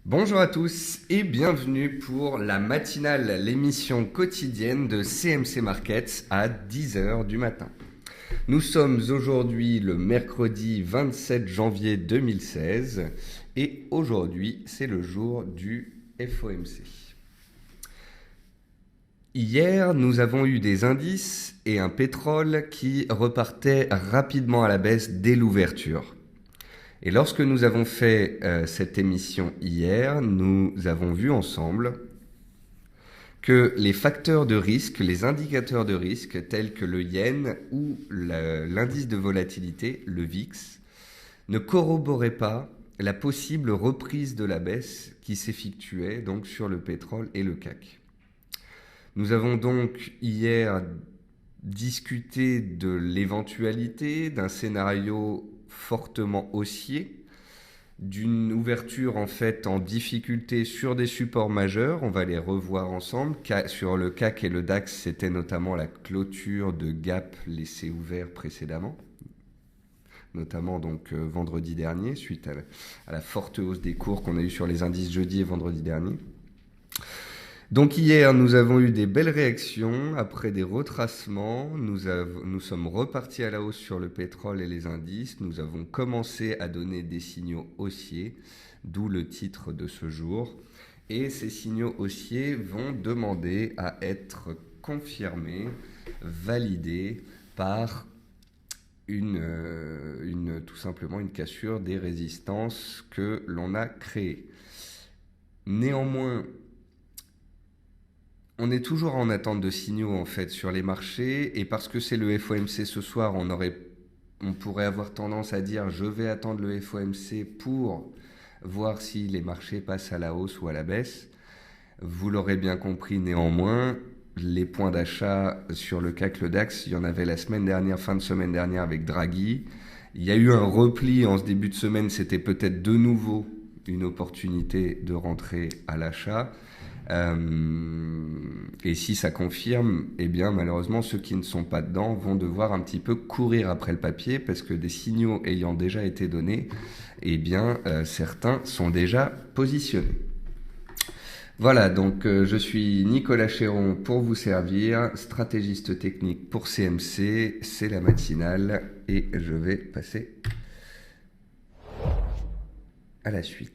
Bonjour à tous et bienvenue pour la matinale, l'émission quotidienne de CMC Markets à 10 heures du matin. Nous sommes aujourd'hui le mercredi 27 janvier 2016 et aujourd'hui c'est le jour du FOMC. Hier, nous avons eu des indices et un pétrole qui repartaient rapidement à la baisse dès l'ouverture. Et lorsque nous avons fait cette émission hier, nous avons vu ensemble que les facteurs de risque, les indicateurs de risque tels que le yen ou l'indice de volatilité, le VIX, ne corroboraient pas la possible reprise de la baisse qui s'effectuait donc sur le pétrole et le CAC. Nous avons donc hier discuté de l'éventualité d'un scénario fortement haussier, d'une ouverture en fait en difficulté sur des supports majeurs, on va les revoir ensemble. Sur le CAC et le DAX, c'était notamment la clôture de gap laissée ouvert précédemment, notamment donc vendredi dernier, suite à la forte hausse des cours qu'on a eu sur les indices jeudi et vendredi dernier. Donc hier, nous avons eu des belles réactions. Après des retracements, nous sommes repartis à la hausse sur le pétrole et les indices. Nous avons commencé à donner des signaux haussiers, d'où le titre de ce jour. Et ces signaux haussiers vont demander à être confirmés, validés par tout simplement une cassure des résistances que l'on a créées. Néanmoins, on est toujours en attente de signaux en fait sur les marchés et parce que c'est le FOMC ce soir, on pourrait avoir tendance à dire je vais attendre le FOMC pour voir si les marchés passent à la hausse ou à la baisse. Vous l'aurez bien compris néanmoins, les points d'achat sur le CAC, le DAX, il y en avait la semaine dernière, fin de semaine dernière avec Draghi. Il y a eu un repli en ce début de semaine, c'était peut-être de nouveau une opportunité de rentrer à l'achat. Et si ça confirme, eh bien malheureusement ceux qui ne sont pas dedans vont devoir un petit peu courir après le papier parce que des signaux ayant déjà été donnés, eh bien certains sont déjà positionnés. Voilà, donc je suis Nicolas Chéron pour vous servir, stratégiste technique pour CMC, c'est la matinale et je vais passer à la suite.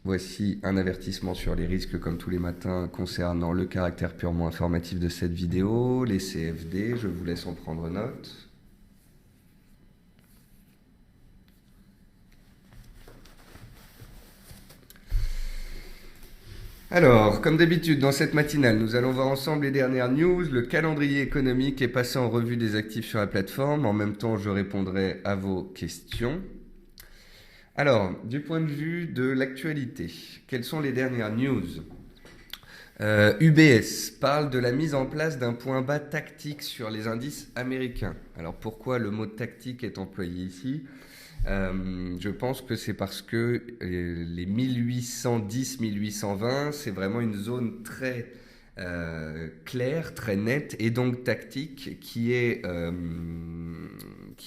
Voici un avertissement sur les risques comme tous les matins concernant le caractère purement informatif de cette vidéo, les CFD, je vous laisse en prendre note. Alors, comme d'habitude, dans cette matinale, nous allons voir ensemble les dernières news. Le calendrier économique est passé en revue des actifs sur la plateforme. En même temps, je répondrai à vos questions. Alors, du point de vue de l'actualité, quelles sont les dernières news ? UBS parle de la mise en place d'un point bas tactique sur les indices américains. Alors, pourquoi le mot tactique est employé ici ? Je pense que c'est parce que les 1810-1820, c'est vraiment une zone très claire, très nette et donc tactique qui a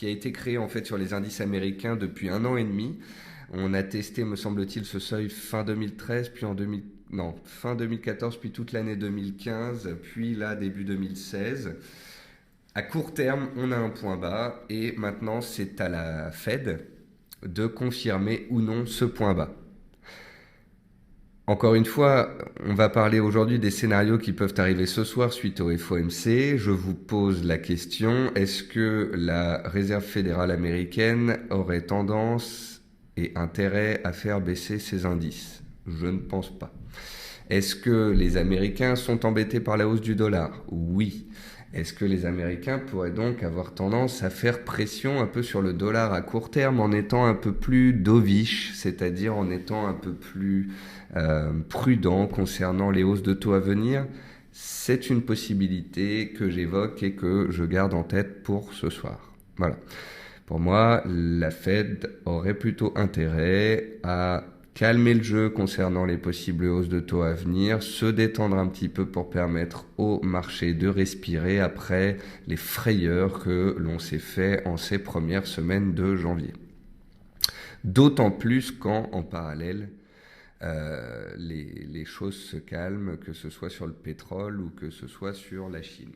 été créée en fait sur les indices américains depuis 1 an et demi. On a testé, me semble-t-il, ce seuil fin 2013, puis fin 2014, puis toute l'année 2015, puis là début 2016. À court terme, on a un point bas et maintenant c'est à la Fed de confirmer ou non ce point bas. Encore une fois, on va parler aujourd'hui des scénarios qui peuvent arriver ce soir suite au FOMC. Je vous pose la question, est-ce que la Réserve fédérale américaine aurait tendance et intérêt à faire baisser ses indices ? Je ne pense pas. Est-ce que les Américains sont embêtés par la hausse du dollar ? Oui. Est-ce que les Américains pourraient donc avoir tendance à faire pression un peu sur le dollar à court terme en étant un peu plus dovish, c'est-à-dire en étant un peu plus prudent concernant les hausses de taux à venir ? C'est une possibilité que j'évoque et que je garde en tête pour ce soir. Voilà. Pour moi, la Fed aurait plutôt intérêt à calmer le jeu concernant les possibles hausses de taux à venir, se détendre un petit peu pour permettre au marché de respirer après les frayeurs que l'on s'est fait en ces premières semaines de janvier. D'autant plus quand, en parallèle, les choses se calment, que ce soit sur le pétrole ou que ce soit sur la Chine.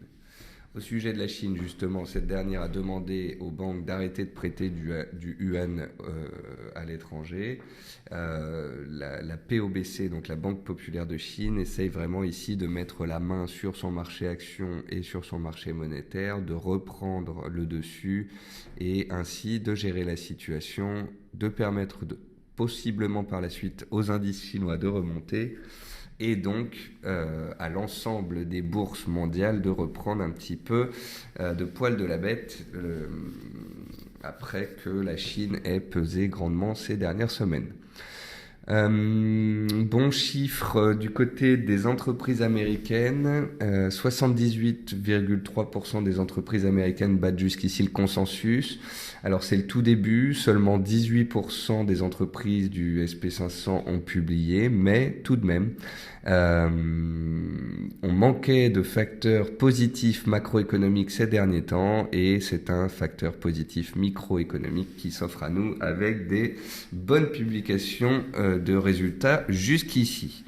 Au sujet de la Chine, justement, cette dernière a demandé aux banques d'arrêter de prêter du yuan à l'étranger. La POBC, donc la Banque populaire de Chine, essaye vraiment ici de mettre la main sur son marché actions et sur son marché monétaire, de reprendre le dessus et ainsi de gérer la situation, de permettre possiblement par la suite aux indices chinois de remonter et donc à l'ensemble des bourses mondiales de reprendre un petit peu de poil de la bête après que la Chine ait pesé grandement ces dernières semaines. Bon chiffre du côté des entreprises américaines, 78,3% des entreprises américaines battent jusqu'ici le consensus. Alors c'est le tout début, seulement 18% des entreprises du SP500 ont publié, mais tout de même, on manquait de facteurs positifs macroéconomiques ces derniers temps et c'est un facteur positif microéconomique qui s'offre à nous avec des bonnes publications de résultats jusqu'ici.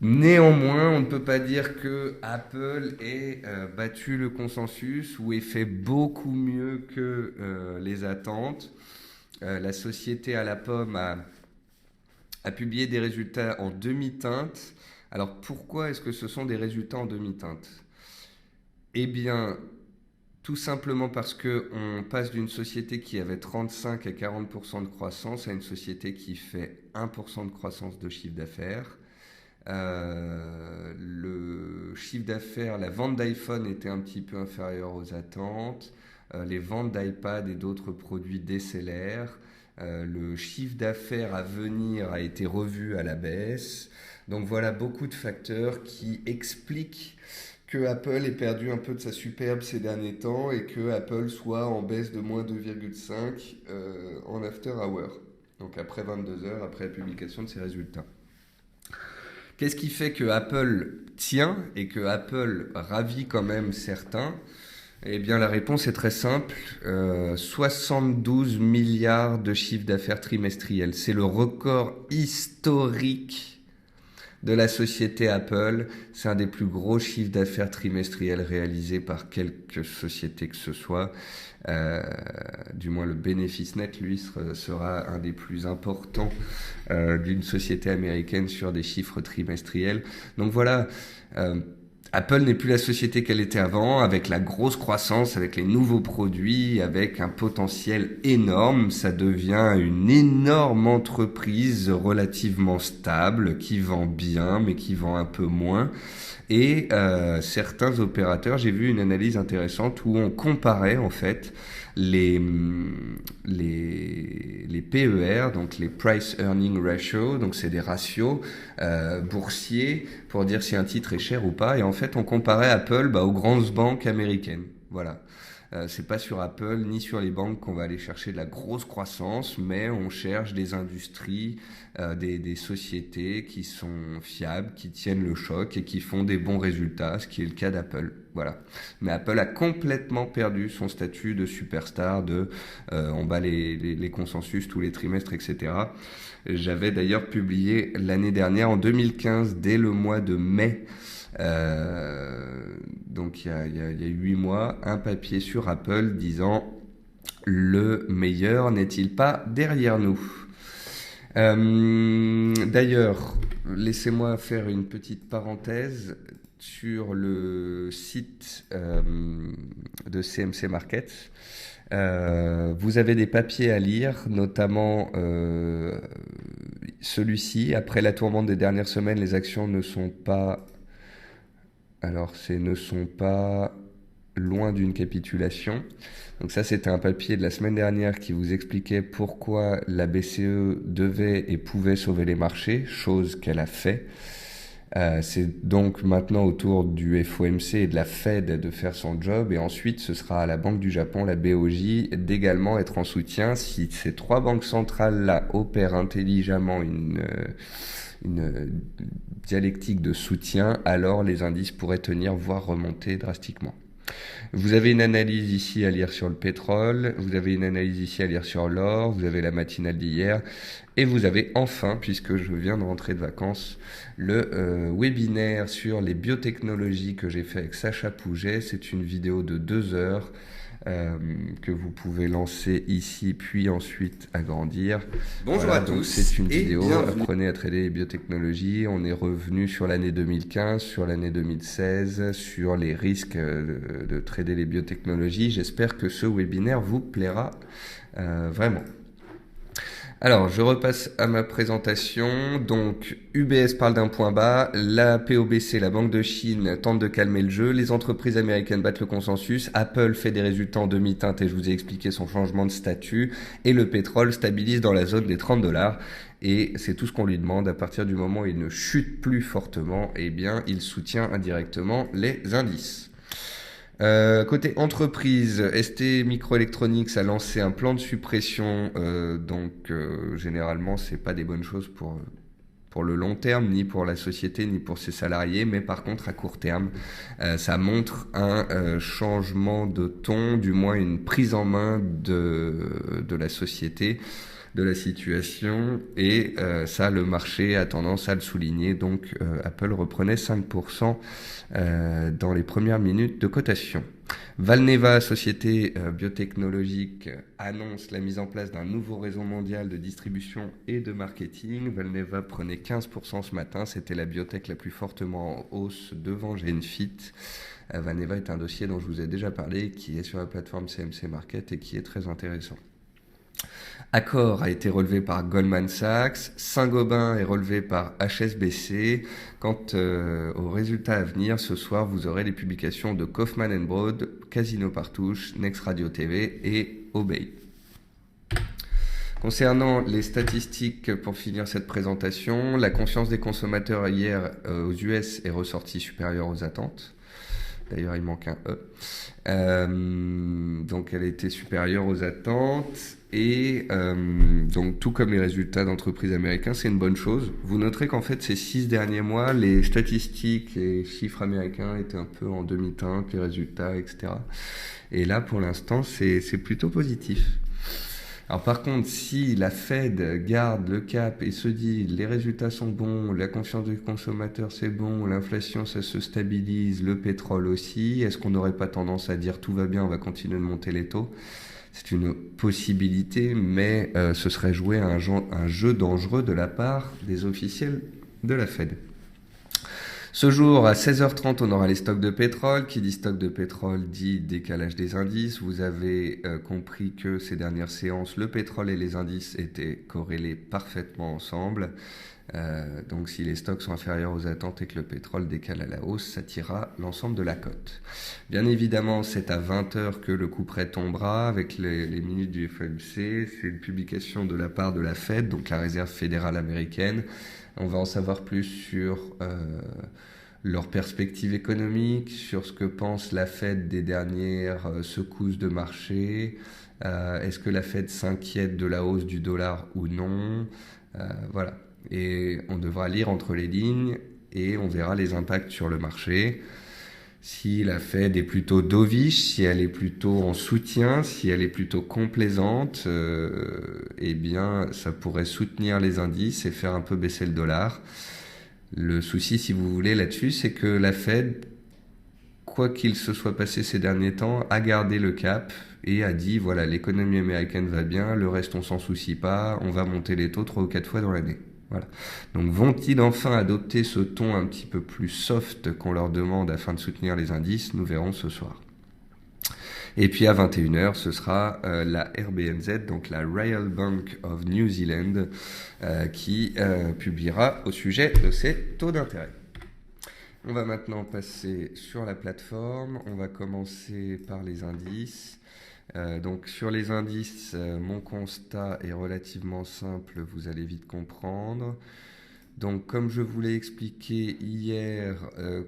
Néanmoins, on ne peut pas dire que Apple ait battu le consensus ou ait fait beaucoup mieux que les attentes. La société à la pomme a publié des résultats en demi-teinte. Alors pourquoi est-ce que ce sont des résultats en demi-teinte ? Eh bien, tout simplement parce qu'on passe d'une société qui avait 35 à 40% de croissance à une société qui fait 1% de croissance de chiffre d'affaires. Le chiffre d'affaires, la vente d'iPhone était un petit peu inférieure aux attentes. Les ventes d'iPad et d'autres produits décélèrent. Le chiffre d'affaires à venir a été revu à la baisse. Donc voilà beaucoup de facteurs qui expliquent que Apple ait perdu un peu de sa superbe ces derniers temps et que Apple soit en baisse de moins 2,5 en after hour. Donc après 22 heures, après la publication de ses résultats. Qu'est-ce qui fait que Apple tient et que Apple ravit quand même certains ? Eh bien, la réponse est très simple. 72 milliards de chiffre d'affaires trimestriel. C'est le record historique de la société Apple. C'est un des plus gros chiffres d'affaires trimestriels réalisés par quelque société que ce soit. Du moins, le bénéfice net, lui, sera un des plus importants d'une société américaine sur des chiffres trimestriels. Donc voilà, Apple n'est plus la société qu'elle était avant, avec la grosse croissance, avec les nouveaux produits, avec un potentiel énorme. Ça devient une énorme entreprise relativement stable, qui vend bien, mais qui vend un peu moins. Et certains opérateurs, j'ai vu une analyse intéressante où on comparait en fait les PER, donc les Price Earning Ratio, donc c'est des ratios boursiers pour dire si un titre est cher ou pas. Et en fait, on comparait Apple aux grandes banques américaines. Voilà. C'est pas sur Apple ni sur les banques qu'on va aller chercher de la grosse croissance, mais on cherche des industries, des sociétés qui sont fiables, qui tiennent le choc et qui font des bons résultats, ce qui est le cas d'Apple. Voilà. Mais Apple a complètement perdu son statut de superstar, on bat les consensus tous les trimestres, etc. J'avais d'ailleurs publié l'année dernière, en 2015, dès le mois de mai, donc il y a 8 mois, un papier sur Apple disant « Le meilleur n'est-il pas derrière nous ?» D'ailleurs, laissez-moi faire une petite parenthèse sur le site de CMC Markets. Vous avez des papiers à lire, notamment celui-ci. Après la tourmente des dernières semaines, les actions ne sont pas loin d'une capitulation. Donc ça, c'était un papier de la semaine dernière qui vous expliquait pourquoi la BCE devait et pouvait sauver les marchés, chose qu'elle a fait. C'est donc maintenant au tour du FOMC et de la Fed de faire son job, et ensuite ce sera à la Banque du Japon, la BOJ, d'également être en soutien. Si ces trois banques centrales-là opèrent intelligemment une dialectique de soutien, alors les indices pourraient tenir, voire remonter drastiquement. Vous avez une analyse ici à lire sur le pétrole, vous avez une analyse ici à lire sur l'or, vous avez la matinale d'hier, et vous avez enfin, puisque je viens de rentrer de vacances, le webinaire sur les biotechnologies que j'ai fait avec Sacha Pouget. C'est une vidéo de 2 heures que vous pouvez lancer ici, puis ensuite agrandir. Bonjour Voilà, à donc tous c'est une et vidéo, bienvenue. apprenez à trader les biotechnologies. On est revenu sur l'année 2015, sur l'année 2016, sur les risques de trader les biotechnologies. J'espère que ce webinaire vous plaira vraiment. Alors, je repasse à ma présentation. Donc, UBS parle d'un point bas, la POBC, la Banque de Chine, tente de calmer le jeu, les entreprises américaines battent le consensus, Apple fait des résultats en demi-teinte et je vous ai expliqué son changement de statut, et le pétrole stabilise dans la zone des 30 dollars. Et c'est tout ce qu'on lui demande. À partir du moment où il ne chute plus fortement, eh bien, il soutient indirectement les indices. Côté entreprise, ST Microelectronics a lancé un plan de suppression, généralement c'est pas des bonnes choses pour le long terme, ni pour la société, ni pour ses salariés, mais par contre à court terme, ça montre un changement de ton, du moins une prise en main de la société, de la situation, et ça le marché a tendance à le souligner. Donc Apple reprenait 5% dans les premières minutes de cotation. Valneva, société biotechnologique, annonce la mise en place d'un nouveau réseau mondial de distribution et de marketing. Valneva prenait 15% ce matin, c'était la biotech la plus fortement en hausse devant Genfit. Valneva est un dossier dont je vous ai déjà parlé, qui est sur la plateforme CMC Market et qui est très intéressant. Accor a été relevé par Goldman Sachs, Saint-Gobain est relevé par HSBC. Quant aux résultats à venir, ce soir, vous aurez les publications de Kaufmann Broad, Casino Partouche, Next Radio TV et Obey. Concernant les statistiques, pour finir cette présentation, la confiance des consommateurs hier aux US est ressortie supérieure aux attentes. D'ailleurs, il manque un E. Donc, elle était supérieure aux attentes. Et donc, tout comme les résultats d'entreprises américains, c'est une bonne chose. Vous noterez qu'en fait, ces 6 derniers mois, les statistiques, les chiffres américains étaient un peu en demi-teinte, les résultats, etc. Et là, pour l'instant, c'est plutôt positif. Alors par contre, si la Fed garde le cap et se dit les résultats sont bons, la confiance du consommateur c'est bon, l'inflation ça se stabilise, le pétrole aussi, est-ce qu'on n'aurait pas tendance à dire tout va bien, on va continuer de monter les taux? C'est une possibilité, mais ce serait jouer à un jeu dangereux de la part des officiels de la Fed. Ce jour, à 16h30, on aura les stocks de pétrole. Qui dit stock de pétrole dit décalage des indices. Vous avez compris que ces dernières séances, le pétrole et les indices étaient corrélés parfaitement ensemble. Donc si les stocks sont inférieurs aux attentes et que le pétrole décale à la hausse, ça tirera l'ensemble de la cote. Bien évidemment, c'est à 20h que le coup près tombera avec les minutes du FOMC. C'est une publication de la part de la Fed, donc la Réserve fédérale américaine. On va en savoir plus sur leurs perspectives économiques, sur ce que pense la Fed des dernières secousses de marché. Est-ce que la Fed s'inquiète de la hausse du dollar ou non? Voilà. Et on devra lire entre les lignes et on verra les impacts sur le marché. Si la Fed est plutôt dovish, si elle est plutôt en soutien, si elle est plutôt complaisante, eh bien, ça pourrait soutenir les indices et faire un peu baisser le dollar. Le souci, si vous voulez, là-dessus, c'est que la Fed, quoi qu'il se soit passé ces derniers temps, a gardé le cap et a dit, voilà, l'économie américaine va bien, le reste on s'en soucie pas, on va monter les taux 3 ou 4 fois dans l'année. Voilà. Donc vont-ils enfin adopter ce ton un petit peu plus soft qu'on leur demande afin de soutenir les indices? Nous verrons ce soir. Et puis à 21h, ce sera la RBNZ, donc la Royal Bank of New Zealand, qui publiera au sujet de ses taux d'intérêt. On va maintenant passer sur la plateforme. On va commencer par les indices. Donc sur les indices, mon constat est relativement simple, vous allez vite comprendre. Donc, comme je vous l'ai expliqué hier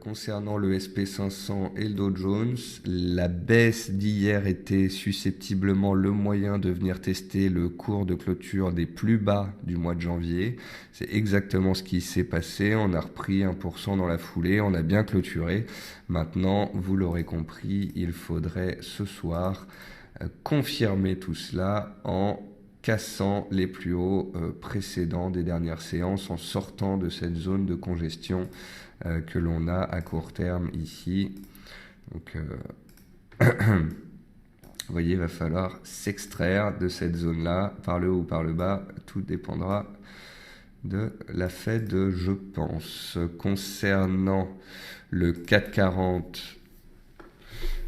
concernant le SP500 et le Dow Jones, la baisse d'hier était susceptiblement le moyen de venir tester le cours de clôture des plus bas du mois de janvier. C'est exactement ce qui s'est passé. On a repris 1% dans la foulée, on a bien clôturé. Maintenant, vous l'aurez compris, il faudrait ce soir confirmer tout cela en cassant les plus hauts précédents des dernières séances, en sortant de cette zone de congestion que l'on a à court terme ici. Donc, vous voyez, il va falloir s'extraire de cette zone-là, par le haut ou par le bas. Tout dépendra de la Fed, je pense. Concernant le 440,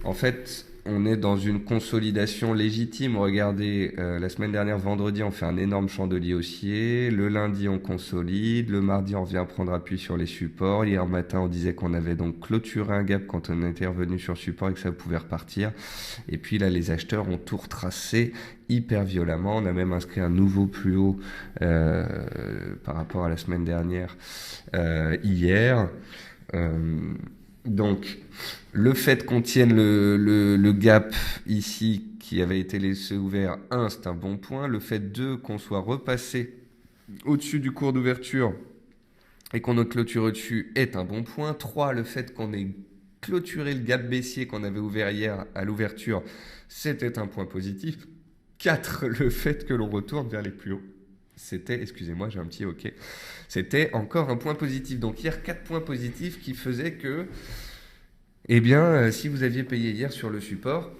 en fait, on est dans une consolidation légitime. Regardez, la semaine dernière, vendredi, on fait un énorme chandelier haussier. Le lundi, on consolide. Le mardi, on vient prendre appui sur les supports. Hier matin, on disait qu'on avait donc clôturé un gap quand on était revenu sur support et que ça pouvait repartir. Et puis là, les acheteurs ont tout retracé hyper violemment. On a même inscrit un nouveau plus haut par rapport à la semaine dernière hier. Donc, le fait qu'on tienne le gap ici qui avait été laissé ouvert, 1, c'est un bon point. Le fait 2, qu'on soit repassé au-dessus du cours d'ouverture et qu'on ait clôturé dessus est un bon point. 3, le fait qu'on ait clôturé le gap baissier qu'on avait ouvert hier à l'ouverture, c'était un point positif. 4, le fait que l'on retourne vers les plus hauts. C'était, excusez-moi, j'ai un petit OK. C'était encore un point positif. Donc hier, 4 points positifs qui faisaient que, eh bien, si vous aviez payé hier sur le support,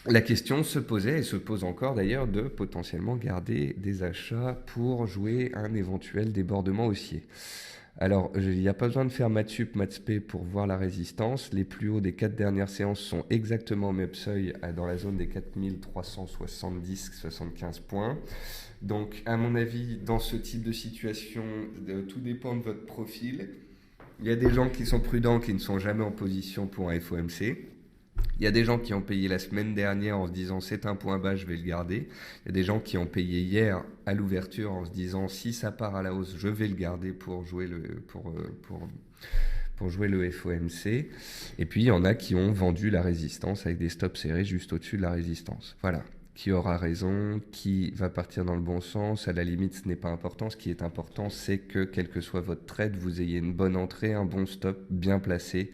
la question se posait, et se pose encore d'ailleurs, de potentiellement garder des achats pour jouer un éventuel débordement haussier. Alors, il n'y a pas besoin de faire maths sup, maths spé pour voir la résistance. Les plus hauts des 4 dernières séances sont exactement au même seuil, dans la zone des 4370-75 points. Donc, à mon avis, dans ce type de situation, tout dépend de votre profil. Il y a des gens qui sont prudents, qui ne sont jamais en position pour un FOMC. Il y a des gens qui ont payé la semaine dernière en se disant c'est un point bas, je vais le garder. Il y a des gens qui ont payé hier à l'ouverture en se disant si ça part à la hausse, je vais le garder pour jouer pour jouer le FOMC. Et puis il y en a qui ont vendu la résistance avec des stops serrés juste au-dessus de la résistance. Voilà. Qui aura raison, qui va partir dans le bon sens, à la limite ce n'est pas important. Ce qui est important, c'est que quel que soit votre trade, vous ayez une bonne entrée, un bon stop bien placé,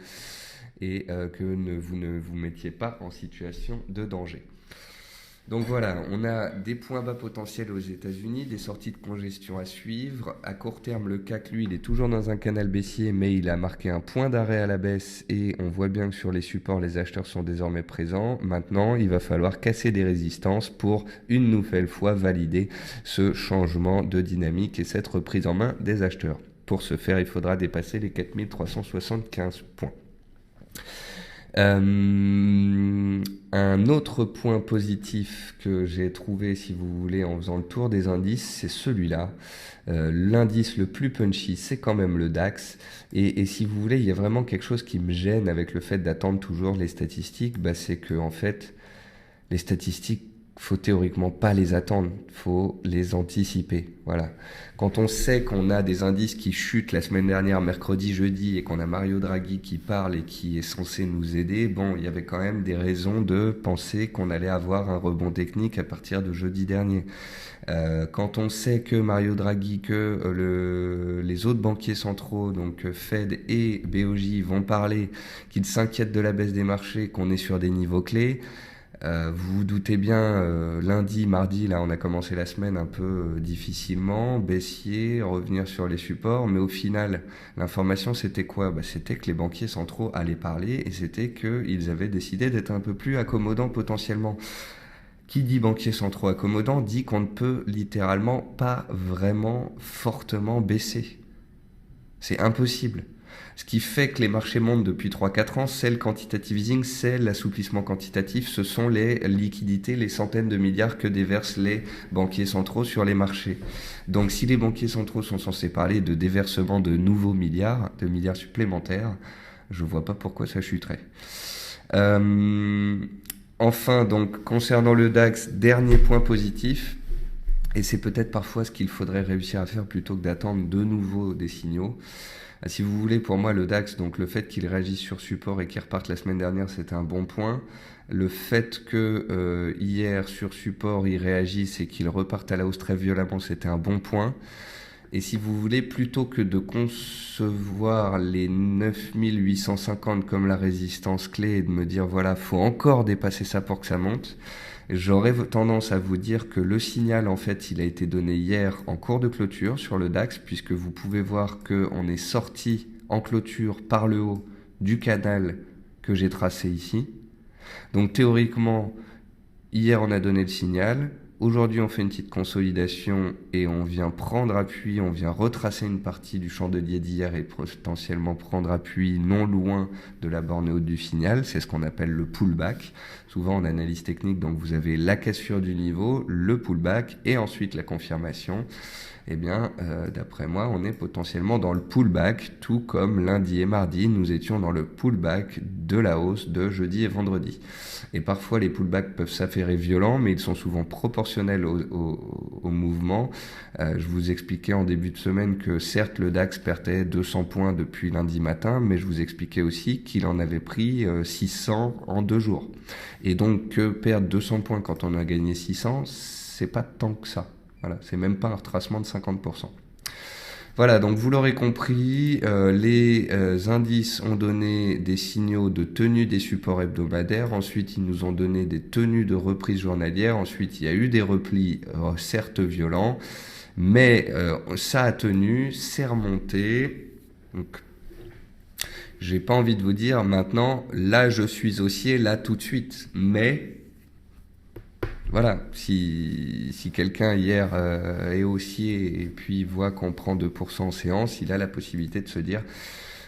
et que vous ne vous mettiez pas en situation de danger. Donc voilà, on a des points bas potentiels aux États-Unis, des sorties de congestion à suivre. À court terme, le CAC, lui, il est toujours dans un canal baissier, mais il a marqué un point d'arrêt à la baisse et on voit bien que sur les supports, les acheteurs sont désormais présents. Maintenant, il va falloir casser des résistances pour une nouvelle fois valider ce changement de dynamique et cette reprise en main des acheteurs. Pour ce faire, il faudra dépasser les 4375 points. Un autre point positif que j'ai trouvé, si vous voulez, en faisant le tour des indices, c'est celui-là. L'indice le plus punchy, c'est quand même le DAX. Et si vous voulez, il y a vraiment quelque chose qui me gêne avec le fait d'attendre toujours les statistiques. C'est que, en fait, les statistiques, faut théoriquement pas les attendre, faut les anticiper. Voilà. Quand on sait qu'on a des indices qui chutent la semaine dernière, mercredi, jeudi, et qu'on a Mario Draghi qui parle et qui est censé nous aider, il y avait quand même des raisons de penser qu'on allait avoir un rebond technique à partir de jeudi dernier. Quand on sait que Mario Draghi, que les autres banquiers centraux, donc Fed et BOJ, vont parler, qu'ils s'inquiètent de la baisse des marchés, qu'on est sur des niveaux clés, vous vous doutez bien, lundi, mardi, là on a commencé la semaine un peu difficilement, baissier, revenir sur les supports, mais au final, l'information c'était quoi ? C'était que les banquiers centraux allaient parler et c'était qu'ils avaient décidé d'être un peu plus accommodants potentiellement. Qui dit banquiers centraux accommodants dit qu'on ne peut littéralement pas vraiment fortement baisser. C'est impossible. Ce qui fait que les marchés montent depuis 3-4 ans, c'est le quantitative easing, c'est l'assouplissement quantitatif, ce sont les liquidités, les centaines de milliards que déversent les banquiers centraux sur les marchés. Donc si les banquiers centraux sont censés parler de déversement de nouveaux milliards, de milliards supplémentaires, je vois pas pourquoi ça chuterait. Enfin, donc concernant le DAX, dernier point positif, Et c'est peut-être parfois ce qu'il faudrait réussir à faire plutôt que d'attendre de nouveau des signaux. Si vous voulez, pour moi, le DAX, donc le fait qu'il réagisse sur support et qu'il reparte la semaine dernière, c'était un bon point. Le fait que hier, sur support, il réagisse et qu'il reparte à la hausse très violemment, c'était un bon point. Et si vous voulez, plutôt que de concevoir les 9850 comme la résistance clé et de me dire, voilà, faut encore dépasser ça pour que ça monte, j'aurais tendance à vous dire que le signal, en fait, il a été donné hier en cours de clôture sur le DAX, puisque vous pouvez voir qu'on est sorti en clôture par le haut du canal que j'ai tracé ici. Donc théoriquement, hier on a donné le signal, aujourd'hui on fait une petite consolidation et on vient prendre appui, on vient retracer une partie du chandelier d'hier et potentiellement prendre appui non loin de la borne haute du signal, c'est ce qu'on appelle le pullback. Souvent en analyse technique, donc vous avez la cassure du niveau, le pullback et ensuite la confirmation. Eh bien, d'après moi, on est potentiellement dans le pullback, tout comme lundi et mardi, nous étions dans le pullback de la hausse de jeudi et vendredi. Et parfois, les pullbacks peuvent s'avérer violents, mais ils sont souvent proportionnels au mouvement. Je vous expliquais en début de semaine que certes, le DAX perdait 200 points depuis lundi matin, mais je vous expliquais aussi qu'il en avait pris 600 en 2 jours. Et donc, perdre 200 points quand on a gagné 600, c'est pas tant que ça. Voilà, c'est même pas un retracement de 50%. Voilà, donc vous l'aurez compris, les indices ont donné des signaux de tenue des supports hebdomadaires. Ensuite, ils nous ont donné des tenues de reprise journalière. Ensuite, il y a eu des replis certes violents, mais ça a tenu, c'est remonté. Donc, j'ai pas envie de vous dire maintenant, là je suis haussier, là tout de suite. Mais voilà, si quelqu'un hier est haussier et puis voit qu'on prend 2% en séance, il a la possibilité de se dire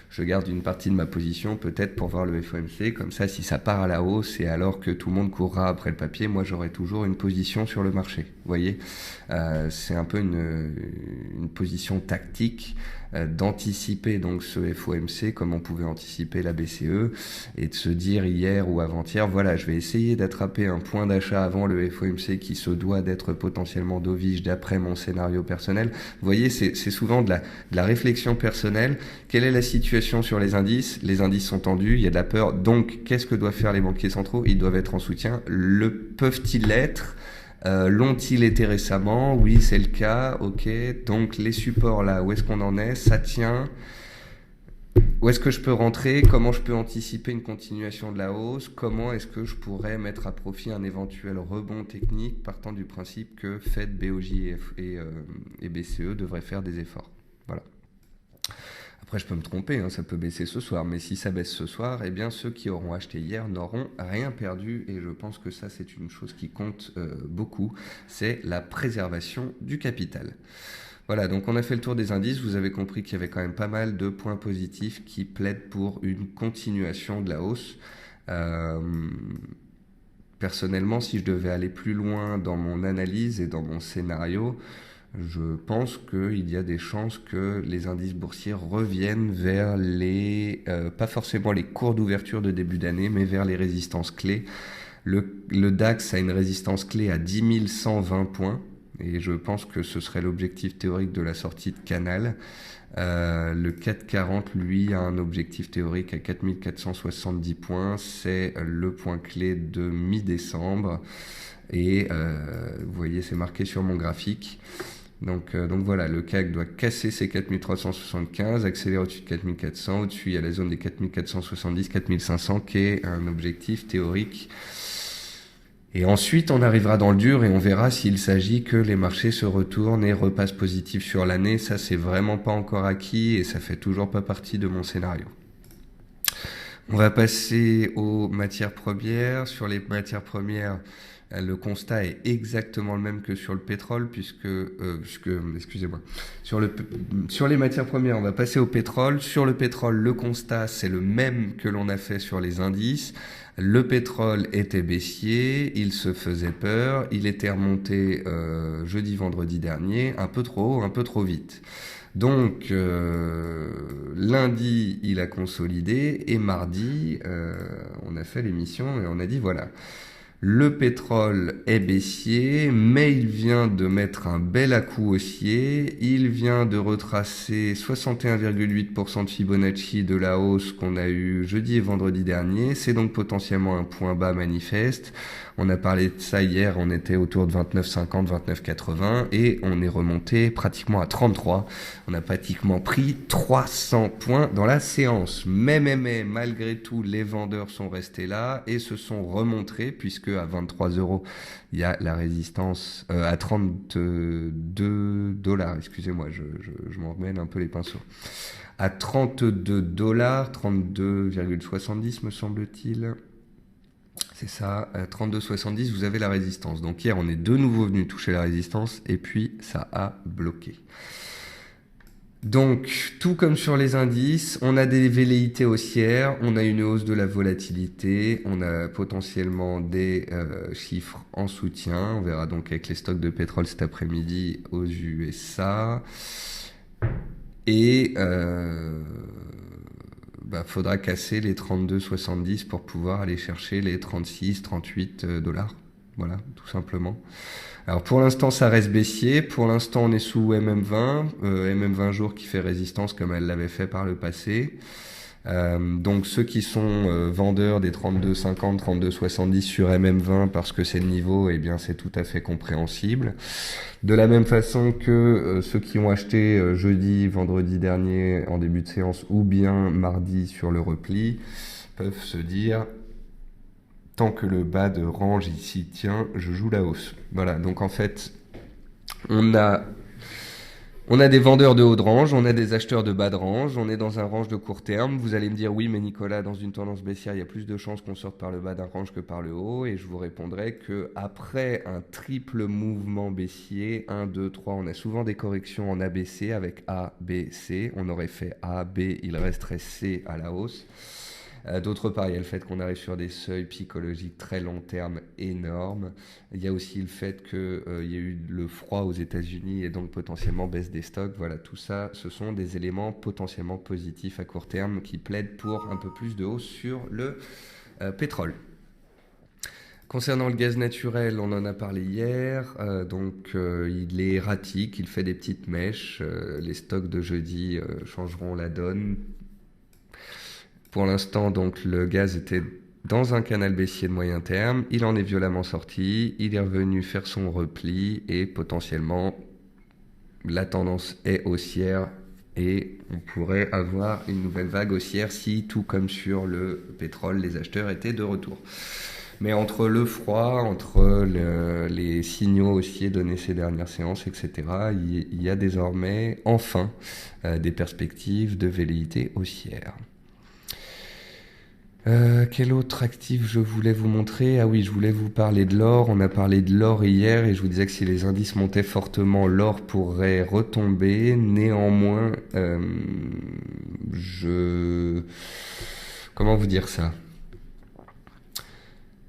je garde une partie de ma position peut-être pour voir le FOMC, comme ça si ça part à la hausse et alors que tout le monde courra après le papier, moi j'aurai toujours une position sur le marché. Vous voyez, c'est un peu une position tactique d'anticiper donc ce FOMC comme on pouvait anticiper la BCE et de se dire hier ou avant-hier, voilà, je vais essayer d'attraper un point d'achat avant le FOMC qui se doit d'être potentiellement dovish d'après mon scénario personnel. Vous voyez, c'est souvent de la réflexion personnelle. Quelle est la situation sur les indices? Les indices sont tendus, il y a de la peur. Donc, qu'est-ce que doivent faire les banquiers centraux? Ils doivent être en soutien. Peuvent-ils l'être? L'ont-ils été récemment? Oui, c'est le cas. Ok. Donc, les supports là, où est-ce qu'on en est? Ça tient. Où est-ce que je peux rentrer? Comment je peux anticiper une continuation de la hausse? Comment est-ce que je pourrais mettre à profit un éventuel rebond technique partant du principe que Fed, BOJ et BCE devraient faire des efforts? Voilà. Après, je peux me tromper, hein, ça peut baisser ce soir, mais si ça baisse ce soir, eh bien, ceux qui auront acheté hier n'auront rien perdu, et je pense que ça, c'est une chose qui compte beaucoup, c'est la préservation du capital. Voilà, donc on a fait le tour des indices, vous avez compris qu'il y avait quand même pas mal de points positifs qui plaident pour une continuation de la hausse. Personnellement, si je devais aller plus loin dans mon analyse et dans mon scénario, je pense qu'il y a des chances que les indices boursiers reviennent vers pas forcément les cours d'ouverture de début d'année, mais vers les résistances clés. Le DAX a une résistance clé à 10 120 points, et je pense que ce serait l'objectif théorique de la sortie de canal. Le 440, lui, a un objectif théorique à 4470 points, c'est le point clé de mi-décembre, et vous voyez, c'est marqué sur mon graphique. Donc voilà, le CAC doit casser ses 4375, accélérer au-dessus de 4400, au-dessus il y a la zone des 4470, 4500 qui est un objectif théorique. Et ensuite on arrivera dans le dur et on verra s'il s'agit que les marchés se retournent et repassent positifs sur l'année. Ça c'est vraiment pas encore acquis et ça fait toujours pas partie de mon scénario. On va passer aux matières premières. Sur les matières premières, le constat est exactement le même que sur le pétrole, excusez-moi. Sur les matières premières, on va passer au pétrole. Sur le pétrole, le constat, c'est le même que l'on a fait sur les indices. Le pétrole était baissier, il se faisait peur, il était remonté jeudi, vendredi dernier, un peu trop haut, un peu trop vite. Donc lundi il a consolidé et mardi on a fait l'émission et on a dit voilà, Le pétrole est baissier, mais il vient de mettre un bel à-coup haussier. Il vient de retracer 61,8% de Fibonacci de la hausse qu'on a eu jeudi et vendredi dernier. C'est donc potentiellement un point bas manifeste. On a parlé de ça hier, on était autour de 29,50, 29,80 et on est remonté pratiquement à 33. On a pratiquement pris 300 points dans la séance. Mais, malgré tout, les vendeurs sont restés là et se sont remontrés puisque à 23 euros, il y a la résistance à 32 dollars. Excusez-moi, je m'en remets un peu les pinceaux. À 32 dollars, 32,70 me semble-t-il. C'est ça, à 32,70, vous avez la résistance. Donc hier, on est de nouveau venu toucher la résistance et puis ça a bloqué. Donc, tout comme sur les indices, on a des velléités haussières, on a une hausse de la volatilité, on a potentiellement des chiffres en soutien. On verra donc avec les stocks de pétrole cet après-midi aux USA. Et faudra casser les 32,70 pour pouvoir aller chercher les 36, 38 dollars. Voilà, tout simplement. Alors pour l'instant, ça reste baissier. Pour l'instant, on est sous MM20, MM20 jours qui fait résistance comme elle l'avait fait par le passé. Donc ceux qui sont vendeurs des 32,50, 32,70 sur MM20 parce que c'est le niveau, eh bien c'est tout à fait compréhensible. De la même façon que ceux qui ont acheté jeudi, vendredi dernier en début de séance ou bien mardi sur le repli peuvent se dire tant que le bas de range ici tient, je joue la hausse. Voilà, donc en fait, on a des vendeurs de haut de range, on a des acheteurs de bas de range, on est dans un range de court terme. Vous allez me dire, oui, mais Nicolas, dans une tendance baissière, il y a plus de chances qu'on sorte par le bas d'un range que par le haut. Et je vous répondrai que après un triple mouvement baissier, 1, 2, 3, on a souvent des corrections en ABC avec A, B, C. On aurait fait A, B, il resterait C à la hausse. D'autre part, il y a le fait qu'on arrive sur des seuils psychologiques très long terme énormes. Il y a aussi le fait qu'il y a eu le froid aux États-Unis et donc potentiellement baisse des stocks. Voilà, tout ça, ce sont des éléments potentiellement positifs à court terme qui plaident pour un peu plus de hausse sur le pétrole. Concernant le gaz naturel, on en a parlé hier, il est erratique, il fait des petites mèches, les stocks de jeudi changeront la donne. Pour l'instant, donc, le gaz était dans un canal baissier de moyen terme. Il en est violemment sorti. Il est revenu faire son repli et potentiellement, la tendance est haussière et on pourrait avoir une nouvelle vague haussière si, tout comme sur le pétrole, les acheteurs étaient de retour. Mais entre le froid, entre les signaux haussiers donnés ces dernières séances, etc., il y a désormais, enfin, des perspectives de velléité haussière. Quel autre actif je voulais vous montrer? Ah oui, je voulais vous parler de l'or. On a parlé de l'or hier et je vous disais que si les indices montaient fortement, l'or pourrait retomber. Néanmoins, comment vous dire ça?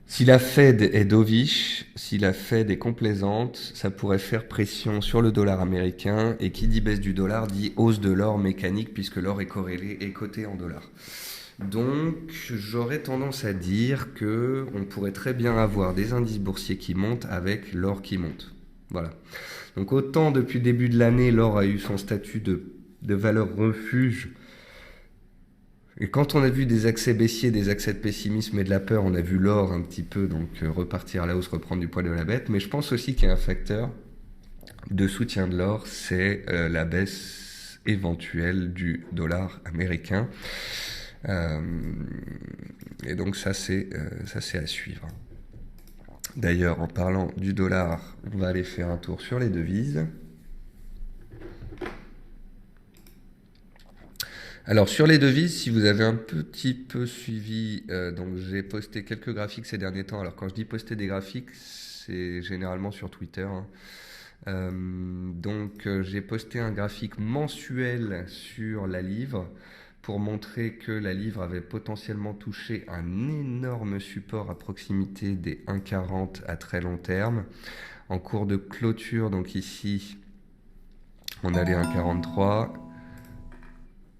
Si la Fed est dovish, si la Fed est complaisante, ça pourrait faire pression sur le dollar américain. Et qui dit baisse du dollar dit hausse de l'or mécanique puisque l'or est corrélé et coté en dollars. Donc, j'aurais tendance à dire que on pourrait très bien avoir des indices boursiers qui montent avec l'or qui monte. Voilà. Donc, autant depuis le début de l'année, l'or a eu son statut de valeur refuge. Et quand on a vu des accès baissiers, des accès de pessimisme et de la peur, on a vu l'or un petit peu donc repartir à la hausse, reprendre du poil de la bête. Mais je pense aussi qu'il y a un facteur de soutien de l'or, c'est la baisse éventuelle du dollar américain. Et donc ça c'est à suivre. D'ailleurs, en parlant du dollar, on va aller faire un tour sur les devises. Alors sur les devises, si vous avez un petit peu suivi, donc j'ai posté quelques graphiques ces derniers temps. Alors quand je dis poster des graphiques, c'est généralement sur Twitter. J'ai posté un graphique mensuel sur la livre pour montrer que la livre avait potentiellement touché un énorme support à proximité des 1,40 à très long terme. En cours de clôture, donc ici, on a les 1,43.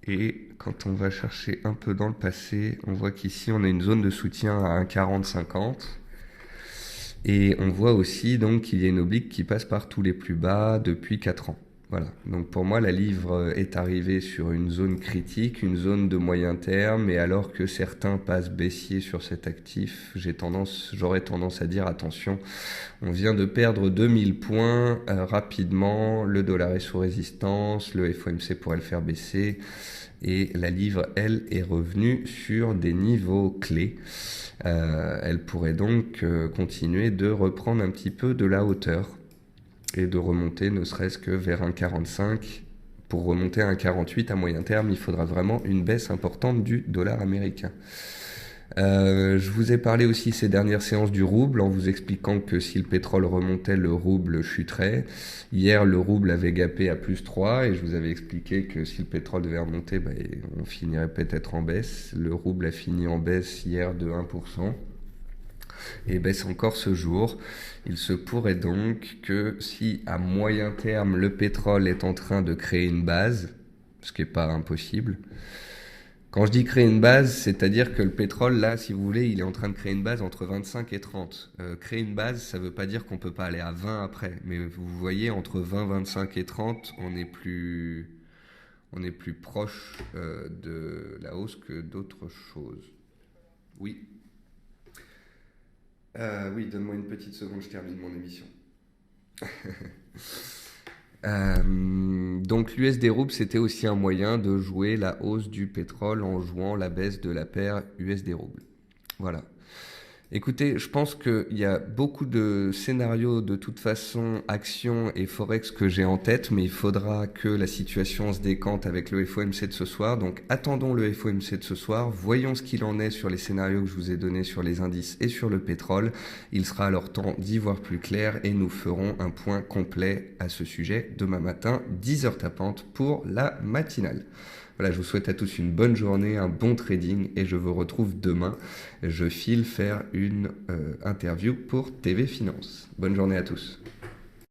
Et quand on va chercher un peu dans le passé, on voit qu'ici, on a une zone de soutien à 1,40-50. Et on voit aussi donc qu'il y a une oblique qui passe par tous les plus bas depuis 4 ans. Voilà. Donc pour moi, la livre est arrivée sur une zone critique, une zone de moyen terme, et alors que certains passent baissier sur cet actif, j'aurais tendance à dire attention, on vient de perdre 2000 points rapidement, le dollar est sous résistance, le FOMC pourrait le faire baisser, et la livre, elle, est revenue sur des niveaux clés. Elle pourrait donc continuer de reprendre un petit peu de la hauteur et de remonter ne serait-ce que vers un 45. Pour remonter à un 48 à moyen terme, il faudra vraiment une baisse importante du dollar américain. Je vous ai parlé aussi ces dernières séances du rouble en vous expliquant que si le pétrole remontait, le rouble chuterait. Hier, le rouble avait gapé à plus 3 et je vous avais expliqué que si le pétrole devait remonter, on finirait peut-être en baisse. Le rouble a fini en baisse hier de 1%. Et baisse encore ce jour. Il se pourrait donc que si à moyen terme le pétrole est en train de créer une base, ce qui n'est pas impossible, quand je dis créer une base, c'est-à-dire que le pétrole, là, si vous voulez, il est en train de créer une base entre 25 et 30. Créer une base, ça ne veut pas dire qu'on ne peut pas aller à 20 après. Mais vous voyez, entre 20, 25 et 30, on est plus proche de la hausse que d'autres choses. Oui. Oui, donne-moi une petite seconde, je termine mon émission. Donc l'USD rouble, c'était aussi un moyen de jouer la hausse du pétrole en jouant la baisse de la paire USD rouble. Voilà. Écoutez, je pense qu'il y a beaucoup de scénarios de toute façon, actions et forex que j'ai en tête, mais il faudra que la situation se décante avec le FOMC de ce soir. Donc attendons le FOMC de ce soir, voyons ce qu'il en est sur les scénarios que je vous ai donnés sur les indices et sur le pétrole. Il sera alors temps d'y voir plus clair et nous ferons un point complet à ce sujet demain matin, 10h tapante pour la matinale. Voilà, je vous souhaite à tous une bonne journée, un bon trading et je vous retrouve demain. Je file faire une interview pour TV Finance. Bonne journée à tous.